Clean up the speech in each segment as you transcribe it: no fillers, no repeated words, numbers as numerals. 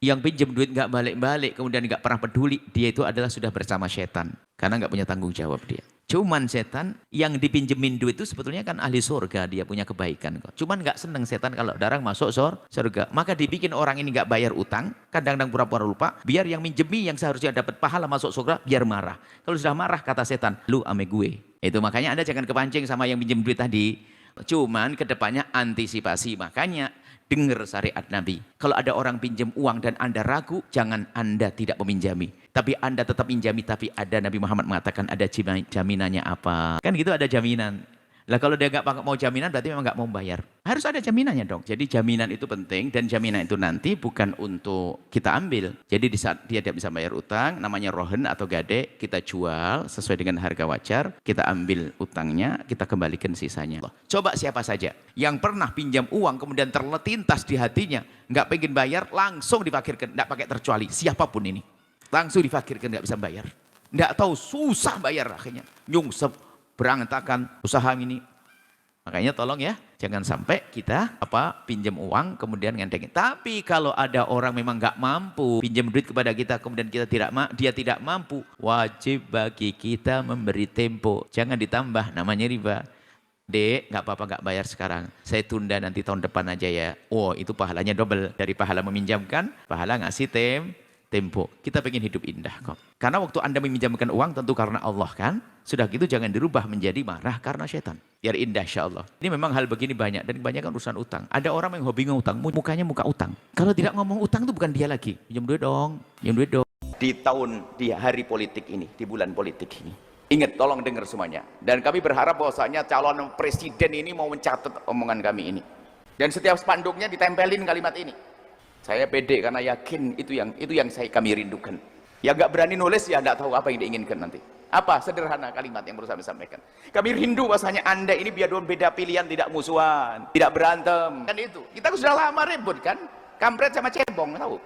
Yang pinjam duit nggak balik-balik, kemudian nggak pernah peduli, dia itu adalah sudah bersama setan. Karena nggak punya tanggung jawab dia. Cuman setan yang dipinjemin duit itu sebetulnya kan ahli surga, dia punya kebaikan kok. Cuman nggak seneng setan kalau darang masuk surga. Maka dibikin orang ini nggak bayar utang, kadang-kadang pura-pura lupa, biar yang minjemi yang seharusnya dapat pahala masuk surga, biar marah. Kalau sudah marah kata setan, lu ame gue. Itu makanya Anda jangan kepancing sama yang pinjem duit tadi. Cuman kedepannya antisipasi, makanya dengar syariat Nabi. Kalau ada orang pinjam uang dan Anda ragu, jangan Anda tidak meminjami. Tapi Anda tetap minjami, tapi ada Nabi Muhammad mengatakan ada jaminannya apa. Kan gitu ada jaminan. Lah kalau dia nggak mau jaminan berarti memang nggak mau bayar. Harus ada jaminannya dong. Jadi jaminan itu penting dan jaminan itu nanti bukan untuk kita ambil. Jadi di saat dia tidak bisa bayar utang, namanya rohen atau gade, kita jual sesuai dengan harga wajar, kita ambil utangnya, kita kembalikan sisanya. Coba siapa saja yang pernah pinjam uang kemudian terletintas di hatinya, nggak pengen bayar, langsung difakirkan, nggak pakai terkecuali siapapun ini. Langsung difakirkan nggak bisa bayar. Nggak tahu susah bayar akhirnya. Nyungsep, berantakan usaha ini. Makanya tolong ya, jangan sampai kita pinjam uang kemudian ngentengin. Tapi kalau ada orang memang nggak mampu pinjam duit kepada kita kemudian dia tidak mampu, wajib bagi kita memberi tempo. Jangan ditambah, namanya riba. Dek, nggak apa-apa nggak bayar sekarang. Saya tunda nanti tahun depan aja ya. Oh, itu pahalanya double. Dari pahala meminjamkan, pahala ngasih tempo. Kita pengen hidup indah kok. Karena waktu Anda meminjamkan uang tentu karena Allah kan. Sudah gitu jangan dirubah menjadi marah karena setan. Biar indah insya Allah. Ini memang hal begini banyak dan kebanyakan urusan utang. Ada orang yang hobi ngutang, mukanya muka utang. Kalau tidak ngomong utang itu bukan dia lagi. Pinjam duit dong, pinjam duit dong. Di hari politik ini, di bulan politik ini. Ingat, tolong dengar semuanya. Dan kami berharap bahwasanya calon presiden ini mau mencatat omongan kami ini. Dan setiap spanduknya ditempelin kalimat ini. Saya pede karena yakin itu yang kami rindukan. Ya nggak berani nulis ya nggak tahu apa yang diinginkan nanti. Apa sederhana kalimat yang berusaha disampaikan. Kami rindu bahasanya Anda ini biar beda pilihan, tidak musuhan, tidak berantem. Kan itu. Kita sudah lama ribut kan. Kampret sama cebong tahu.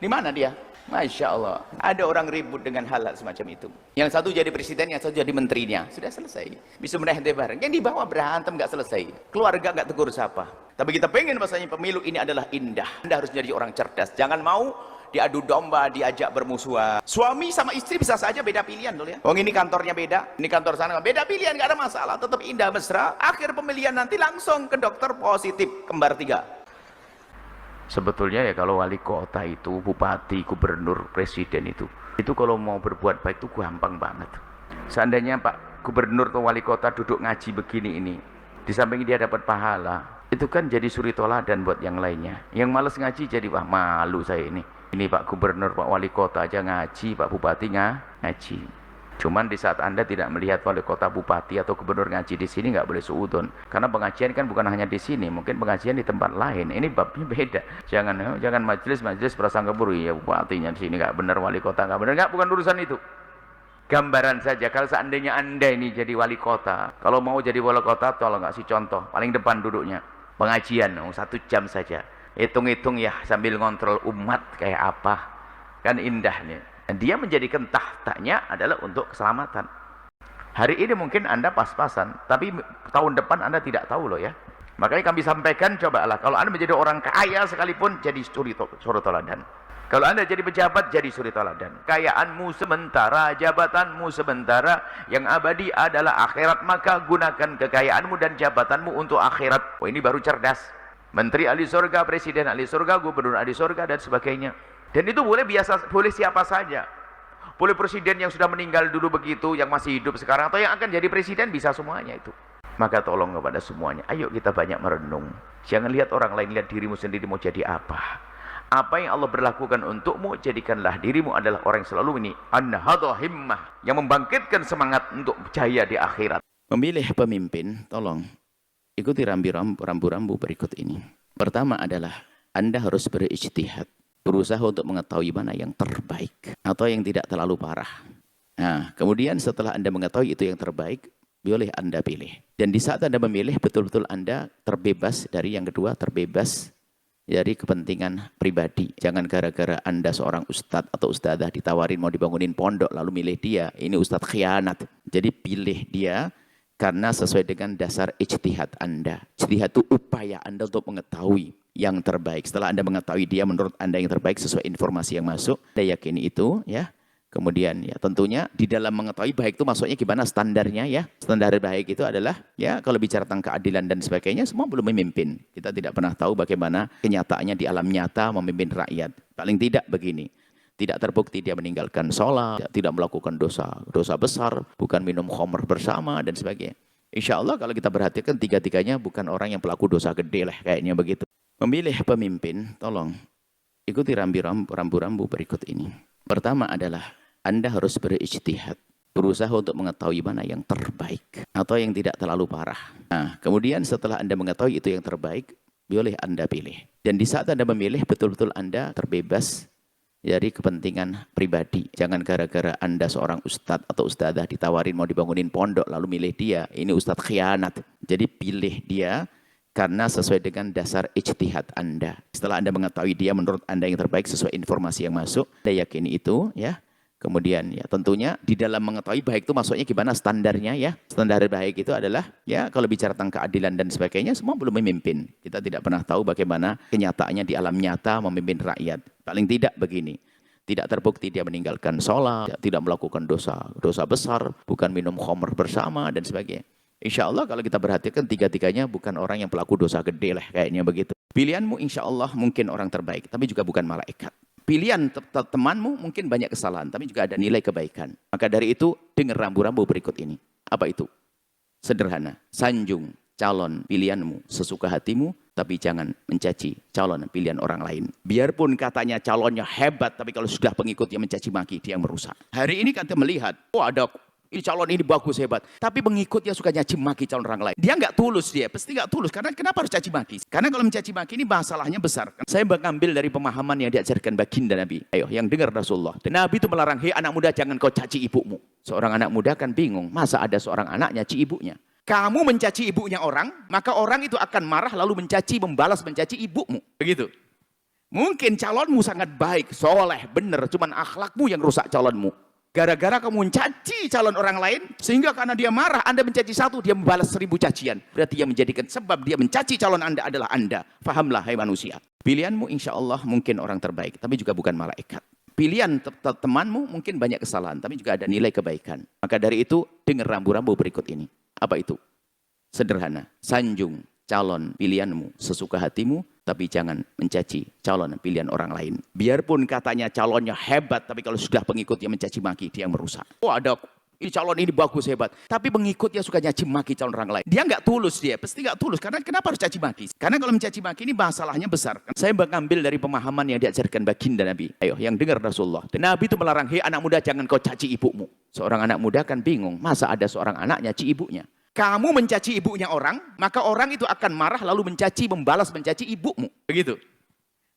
Di mana dia? Masya Allah. Ada orang ribut dengan hal-hal semacam itu. Yang satu jadi presiden, yang satu jadi menterinya. Sudah selesai. Bisa menahan bareng. Yang di bawah berantem nggak selesai. Keluarga nggak tegur sapa. Tapi kita pengen bahasanya pemilu ini adalah indah. Anda harus jadi orang cerdas. Jangan mau diadu domba, diajak bermusuhan. Suami sama istri bisa saja beda pilihan loh ya. Oh ini kantornya beda, ini kantor sana beda pilihan, nggak ada masalah, tetap indah mesra. Akhir pemilihan nanti langsung ke dokter positif kembar 3. Sebetulnya ya kalau wali kota itu, bupati, gubernur, presiden itu kalau mau berbuat baik itu gampang banget. Seandainya Pak Gubernur atau wali kota duduk ngaji begini ini, di samping dia dapat pahala, itu kan jadi suri toladan buat yang lainnya. Yang males ngaji jadi wah malu saya ini. Ini Pak Gubernur, Pak Wali Kota aja ngaji, Pak Bupati ngaji. Cuman di saat Anda tidak melihat Wali Kota, Bupati atau Gubernur ngaji di sini nggak boleh suudon. Karena pengajian kan bukan hanya di sini, mungkin pengajian di tempat lain. Ini babnya beda. Jangan majelis prasangka buruk ya bupatinya di sini nggak benar, Wali Kota nggak benar, nggak, bukan urusan itu. Gambaran saja kalau seandainya Anda ini jadi wali kota, kalau mau jadi wali kota tolong kasih contoh paling depan duduknya pengajian 1 jam saja. Hitung-hitung ya sambil ngontrol umat kayak apa, kan indah nih. Dan dia menjadikan tahtanya adalah untuk keselamatan. Hari ini mungkin Anda pas-pasan, tapi tahun depan Anda tidak tahu loh ya. Makanya kami sampaikan, cobalah kalau Anda menjadi orang kaya sekalipun jadi suri toladan. Kalau Anda jadi pejabat jadi suri toladan. Kayaanmu sementara, jabatanmu sementara, yang abadi adalah akhirat, maka gunakan kekayaanmu dan jabatanmu untuk akhirat. Oh ini baru cerdas. Menteri ahli surga, presiden ahli surga, gubernur ahli surga dan sebagainya. Dan itu boleh siapa saja. Boleh presiden yang sudah meninggal dulu begitu, yang masih hidup sekarang atau yang akan jadi presiden, bisa semuanya itu. Maka tolong kepada semuanya, ayo kita banyak merenung. Jangan lihat orang lain, lihat dirimu sendiri mau jadi apa. Apa yang Allah berlakukan untukmu, jadikanlah dirimu adalah orang yang selalu ini an-nahadha himmah, yang membangkitkan semangat untuk jaya di akhirat. Memilih pemimpin, tolong ikuti rambu-rambu berikut ini. Pertama adalah Anda harus berijtihad, berusaha untuk mengetahui mana yang terbaik atau yang tidak terlalu parah. Nah, kemudian setelah Anda mengetahui itu yang terbaik, boleh Anda pilih. Dan di saat Anda memilih, betul-betul Anda terbebas dari yang kedua, terbebas dari kepentingan pribadi. Jangan gara-gara Anda seorang ustadz atau ustadzah ditawarin mau dibangunin pondok lalu milih dia. Ini ustadz khianat. Jadi pilih dia karena sesuai dengan dasar ijtihad Anda. Ijtihad itu upaya Anda untuk mengetahui yang terbaik. Setelah Anda mengetahui dia menurut Anda yang terbaik sesuai informasi yang masuk, Anda yakini itu ya. Kemudian ya tentunya di dalam mengetahui baik itu maksudnya gimana standarnya ya. Standar baik itu adalah ya kalau bicara tentang keadilan dan sebagainya semua belum memimpin. Kita tidak pernah tahu bagaimana kenyataannya di alam nyata memimpin rakyat. Paling tidak begini. Tidak terbukti dia meninggalkan sholat, tidak melakukan dosa besar, bukan minum khamr bersama dan sebagainya. Insya Allah kalau kita perhatikan tiga-tiganya bukan orang yang pelaku dosa gede lah kayaknya begitu. Memilih pemimpin, tolong ikuti rambu-rambu berikut ini. Pertama adalah Anda harus berijtihad, berusaha untuk mengetahui mana yang terbaik atau yang tidak terlalu parah. Nah, kemudian setelah Anda mengetahui itu yang terbaik, boleh Anda pilih. Dan di saat Anda memilih, betul-betul Anda terbebas dari kepentingan pribadi. Jangan gara-gara Anda seorang ustadz atau ustadzah ditawarin mau dibangunin pondok, lalu milih dia. Ini ustadz khianat. Jadi pilih dia karena sesuai dengan dasar ijtihad Anda. Setelah Anda mengetahui dia menurut Anda yang terbaik sesuai informasi yang masuk, Anda yakini itu ya. Kemudian ya tentunya di dalam mengetahui baik itu maksudnya gimana standarnya ya. Standar baik itu adalah ya kalau bicara tentang keadilan dan sebagainya semua belum memimpin. Kita tidak pernah tahu bagaimana kenyataannya di alam nyata memimpin rakyat. Paling tidak begini. Tidak terbukti dia meninggalkan sholat, tidak melakukan dosa besar, bukan minum khamr bersama dan sebagainya. Insya Allah kalau kita perhatikan tiga-tiganya bukan orang yang pelaku dosa gede lah kayaknya begitu. Pilihanmu insya Allah mungkin orang terbaik, tapi juga bukan malaikat. Pilihan temanmu mungkin banyak kesalahan, tapi juga ada nilai kebaikan. Maka dari itu, dengar rambu-rambu berikut ini. Apa itu? Sederhana. Sanjung calon pilihanmu sesuka hatimu, tapi jangan mencaci calon pilihan orang lain. Biarpun katanya calonnya hebat, tapi kalau sudah pengikutnya mencaci maki, dia yang merusak. Hari ini kita melihat, ada ini calon ini bagus hebat, tapi pengikutnya suka nyaci maki calon orang lain. Dia nggak tulus, pasti nggak tulus. Karena kenapa harus caci maki? Karena kalau mencaci maki ini masalahnya besar. Saya mengambil dari pemahaman yang diajarkan baginda Nabi. Ayo, yang dengar Rasulullah. Dan Nabi itu melarang, hei anak muda jangan kau caci ibumu. Seorang anak muda kan bingung, masa ada seorang anak nyaci ibunya? Kamu mencaci ibunya orang, maka orang itu akan marah lalu membalas mencaci ibumu. Begitu. Mungkin calonmu sangat baik, soleh, benar, cuman akhlakmu yang rusak calonmu. Gara-gara kamu mencaci calon orang lain, sehingga karena dia marah, Anda mencaci satu, dia membalas 1000 cacian. Berarti dia menjadikan sebab dia mencaci calon Anda adalah Anda. Fahamlah, hai manusia. Pilihanmu insya Allah mungkin orang terbaik, tapi juga bukan malaikat. Pilihan temanmu mungkin banyak kesalahan, tapi juga ada nilai kebaikan. Maka dari itu, dengar rambu-rambu berikut ini. Apa itu? Sederhana. Sanjung calon pilihanmu sesuka hatimu, tapi jangan mencaci calon pilihan orang lain. Biarpun katanya calonnya hebat, tapi kalau sudah pengikutnya mencaci maki, dia yang merusak. Ada ini calon ini bagus hebat, tapi pengikutnya suka nyaci maki calon orang lain. Dia nggak tulus, pasti nggak tulus. Karena kenapa harus caci maki? Karena kalau mencaci maki ini masalahnya besar. Saya mengambil dari pemahaman yang diajarkan baginda Nabi. Ayo, yang dengar Rasulullah. Dan Nabi itu melarang, hei anak muda jangan kau caci ibumu. Seorang anak muda kan bingung, masa ada seorang anak nyaci ibunya? Kamu mencaci ibunya orang, maka orang itu akan marah lalu membalas mencaci ibumu. Begitu.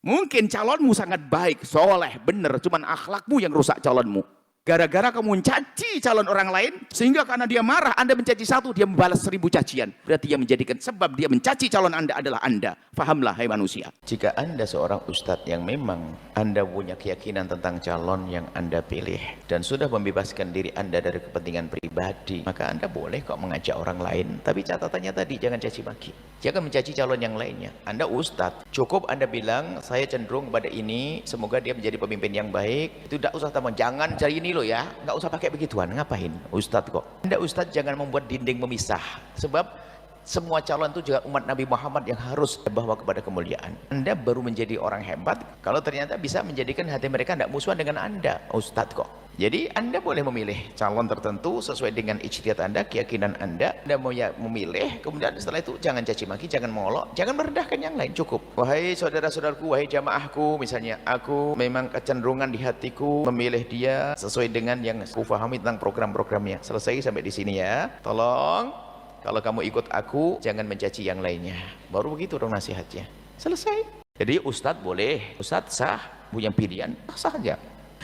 Mungkin calonmu sangat baik, soleh, benar, cuman akhlakmu yang rusak calonmu. Gara-gara kamu mencaci calon orang lain, sehingga karena dia marah, Anda mencaci satu, dia membalas 1000 cacian. Berarti dia menjadikan sebab dia mencaci calon Anda adalah Anda. Fahamlah, hai manusia. Jika Anda seorang ustadz yang memang Anda punya keyakinan tentang calon yang Anda pilih, dan sudah membebaskan diri Anda dari kepentingan pribadi, maka Anda boleh kok mengajak orang lain. Tapi catatannya tadi, jangan caci maki. Jangan mencaci calon yang lainnya. Anda ustadz, cukup Anda bilang, saya cenderung pada ini, semoga dia menjadi pemimpin yang baik. Itu tidak usah tambah, jangan cari ini loh ya, nggak usah pakai begituan. Ngapain ustadz kok? Anda ustadz jangan membuat dinding memisah, sebab semua calon itu juga umat Nabi Muhammad yang harus dibawa kepada kemuliaan. Anda baru menjadi orang hebat kalau ternyata bisa menjadikan hati mereka tidak musuhan dengan Anda, ustadz kok. Jadi Anda boleh memilih calon tertentu sesuai dengan ijtihad Anda, keyakinan Anda. Anda mau memilih, kemudian setelah itu jangan caci maki, jangan molok, jangan merendahkan yang lain, cukup. Wahai saudara-saudaraku, wahai jamaahku, misalnya aku memang kecenderungan di hatiku memilih dia sesuai dengan yang aku pahami tentang program-programnya. Selesai sampai di sini ya. Tolong, kalau kamu ikut aku, jangan mencaci yang lainnya. Baru begitu dong nasihatnya. Selesai. Jadi ustadz boleh, ustadz sah, punya pilihan, sah saja.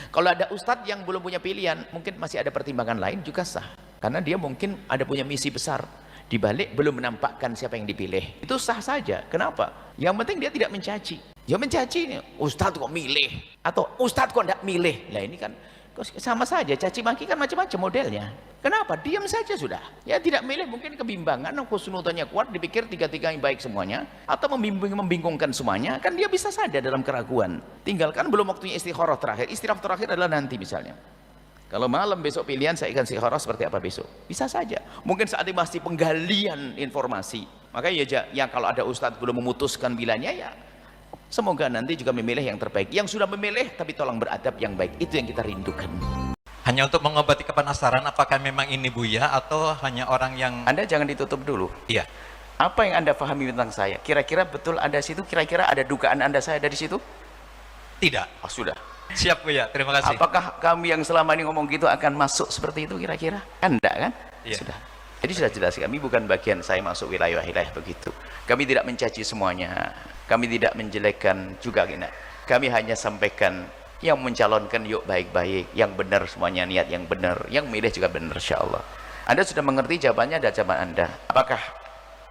Kalau ada ustadz yang belum punya pilihan, mungkin masih ada pertimbangan lain juga sah. Karena dia mungkin ada punya misi besar. Di balik belum menampakkan siapa yang dipilih. Itu sah saja. Kenapa? Yang penting dia tidak mencaci. Ya mencaci ini, ustadz kok milih? Atau ustadz kok tidak milih? Nah ini kan Sama saja, caci maki kan macam-macam modelnya. Kenapa? Diam saja sudah. Ya tidak milih, mungkin kebimbangan, khusnudzonnya kuat, dipikir tiga-tiga yang baik semuanya, atau membingungkan semuanya, kan dia bisa saja dalam keraguan. Tinggalkan belum waktunya istikharah terakhir. Istikharah terakhir adalah nanti misalnya. Kalau malam besok pilihan saya akan istikharah seperti apa besok. Bisa saja. Mungkin saat ini masih penggalian informasi. Maka ya kalau ada ustadz belum memutuskan bilanya, ya semoga nanti juga memilih yang terbaik. Yang sudah memilih tapi tolong beradab yang baik. Itu yang kita rindukan. Hanya untuk mengobati kepenasaran, apakah memang ini Buya atau hanya orang yang... Anda jangan ditutup dulu. Iya. Apa yang Anda pahami tentang saya? Kira-kira betul ada situ? Kira-kira ada dugaan Anda saya dari situ? Tidak. Oh, sudah. Siap Buya, terima kasih. Apakah kami yang selama ini ngomong gitu akan masuk seperti itu kira-kira? Kan enggak kan? Iya. Sudah. Jadi sudah jelas, kami bukan bagian saya masuk wilayah-wilayah begitu. Kami tidak mencaci semuanya. Kami tidak menjelekkan juga. Kami hanya sampaikan yang mencalonkan yuk baik-baik, yang benar semuanya niat yang benar, yang milih juga benar insyaallah. Anda sudah mengerti jawabannya, ada jawaban Anda. Apakah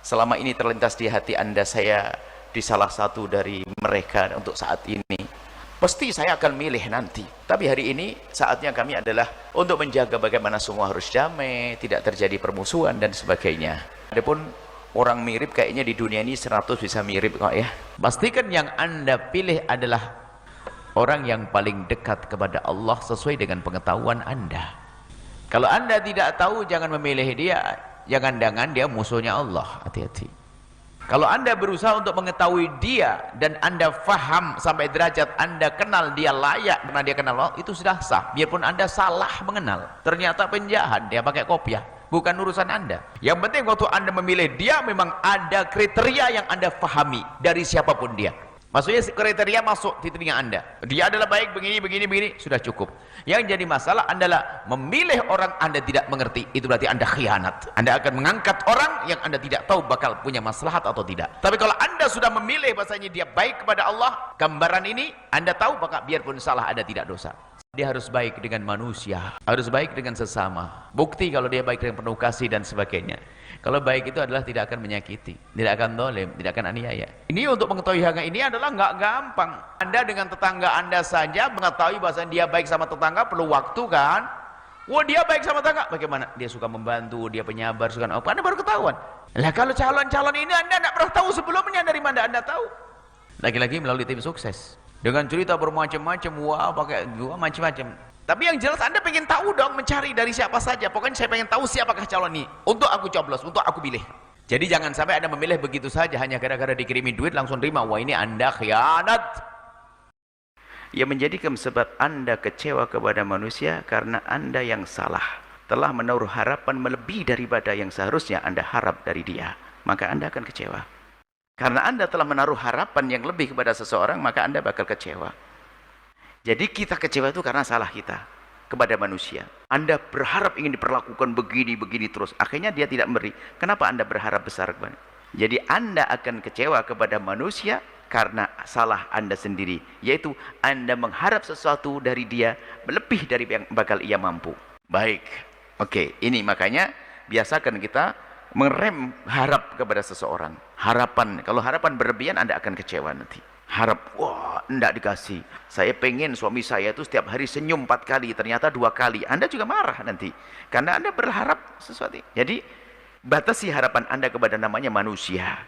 selama ini terlintas di hati Anda saya di salah satu dari mereka untuk saat ini? Pasti saya akan milih nanti. Tapi hari ini saatnya kami adalah untuk menjaga bagaimana semua harus damai, tidak terjadi permusuhan dan sebagainya. Adapun orang mirip kayaknya di dunia ini 100 bisa mirip kok ya. Pastikan yang Anda pilih adalah orang yang paling dekat kepada Allah sesuai dengan pengetahuan Anda. Kalau Anda tidak tahu, jangan memilih dia. Jangan-jangan dia musuhnya Allah. Hati-hati. Kalau Anda berusaha untuk mengetahui dia dan Anda faham sampai derajat Anda kenal dia layak karena dia kenal Allah, itu sudah sah. Biarpun Anda salah mengenal, ternyata penjahat, dia pakai kopiah, bukan urusan Anda. Yang penting waktu Anda memilih dia, memang ada kriteria yang Anda fahami dari siapapun dia. Maksudnya kriteria masuk di telinga Anda. Dia adalah baik begini, sudah cukup. Yang jadi masalah adalah memilih orang Anda tidak mengerti. Itu berarti Anda khianat. Anda akan mengangkat orang yang Anda tidak tahu bakal punya maslahat atau tidak. Tapi kalau Anda sudah memilih bahasanya dia baik kepada Allah, gambaran ini Anda tahu, maka biarpun salah Anda tidak dosa. Dia harus baik dengan manusia, harus baik dengan sesama. Bukti kalau dia baik dengan penuh kasih dan sebagainya. Kalau baik itu adalah tidak akan menyakiti, tidak akan zalim, tidak akan aniaya. Ini untuk mengetahui hal ini adalah nggak gampang. Anda dengan tetangga Anda saja mengetahui bahwa dia baik sama tetangga perlu waktu kan? Wah, dia baik sama tetangga, bagaimana? Dia suka membantu, dia penyabar, suka apa? Anda baru ketahuan. Lah kalau calon-calon ini Anda tidak pernah tahu sebelumnya, dari mana Anda tahu? Lagi-lagi melalui tim sukses. Dengan cerita bermacam-macam, wah pakai gua macam-macam. Tapi yang jelas Anda pengen tahu dong, mencari dari siapa saja. Pokoknya saya pengen tahu siapakah calon ini. Untuk aku coblos, untuk aku pilih. Jadi jangan sampai Anda memilih begitu saja hanya gara-gara dikirimin duit langsung terima. Wah, ini Anda khianat. Yang menjadikan sebab Anda kecewa kepada manusia karena Anda yang salah. Telah menaruh harapan melebihi daripada yang seharusnya Anda harap dari dia. Maka Anda akan kecewa. Karena Anda telah menaruh harapan yang lebih kepada seseorang, maka Anda bakal kecewa. Jadi kita kecewa itu karena salah kita kepada manusia. Anda berharap ingin diperlakukan begini terus. Akhirnya dia tidak memberi. Kenapa Anda berharap besar kepada? Jadi Anda akan kecewa kepada manusia karena salah Anda sendiri. Yaitu Anda mengharap sesuatu dari dia lebih dari yang bakal ia mampu. Baik. Oke, ini makanya biasakan kita merem harap kepada seseorang. Harapan, kalau harapan berlebihan Anda akan kecewa nanti. Harap, wah enggak dikasih. Saya pengen suami saya itu setiap hari senyum 4 kali, ternyata 2 kali. Anda juga marah nanti. Karena Anda berharap sesuatu. Jadi, batasi harapan Anda kepada namanya manusia.